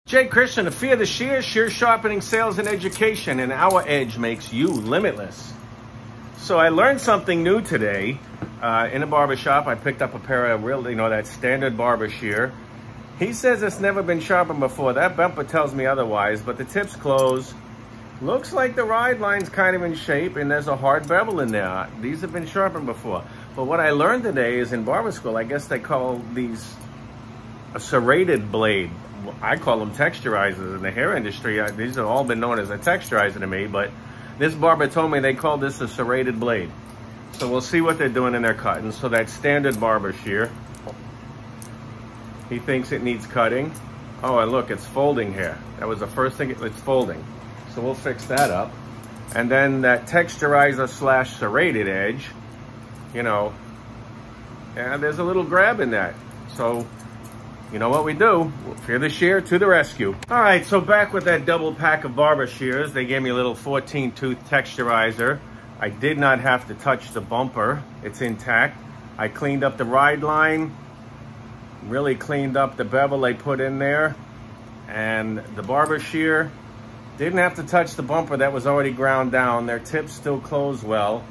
Jay Christian, the Fear the Shear, Shear Sharpening, Sales and Education, and our edge makes you limitless. So I learned something new today in a barber shop. I picked up a pair of that standard barber shear. He says it's never been sharpened before. That bumper tells me otherwise, but the tip's closed. Looks like the ride line's kind of in shape and there's a hard bevel in there. These have been sharpened before. But what I learned today is in barber school, I guess they call these a serrated blade. I call them texturizers in the hair industry. These have all been known as a texturizer to me, but this barber told me they call this a serrated blade. So we'll see what they're doing in their cutting. So that standard barber shear, he thinks it needs cutting. Oh, and look, it's folding here. That was the first thing, it's folding. So we'll fix that up. And then that texturizer slash serrated edge, yeah, there's a little grab in that. So you know what we do? Fear the Shear to the rescue. All right, so back with that double pack of barber shears. They gave me a little 14-tooth texturizer. I did not have to touch the bumper. It's intact. I cleaned up the ride line, really cleaned up the bevel they put in there, and the barber shear didn't have to touch the bumper that was already ground down. Their tips still close well.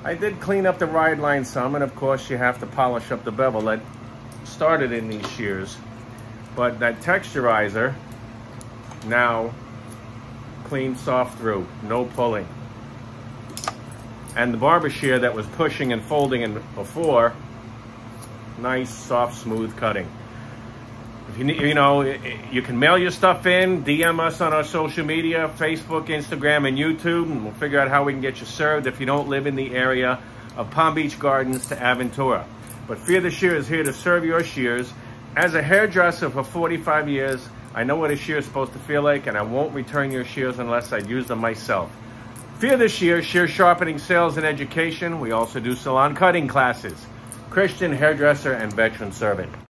I did clean up the ride line some, and of course you have to polish up the bevel that started in these shears. But that texturizer now clean soft through, no pulling. And the barber shear that was pushing and folding in before, nice soft smooth cutting. If you can mail your stuff in, DM us on our social media, Facebook, Instagram, and YouTube, and we'll figure out how we can get you served if you don't live in the area of Palm Beach Gardens to Aventura. But Fear the Shear is here to serve your shears. As a hairdresser for 45 years, I know what a shear is supposed to feel like, and I won't return your shears unless I use them myself. Fear the Shear, Shear Sharpening, Sales and Education. We also do salon cutting classes. Christian, hairdresser, and veteran servant.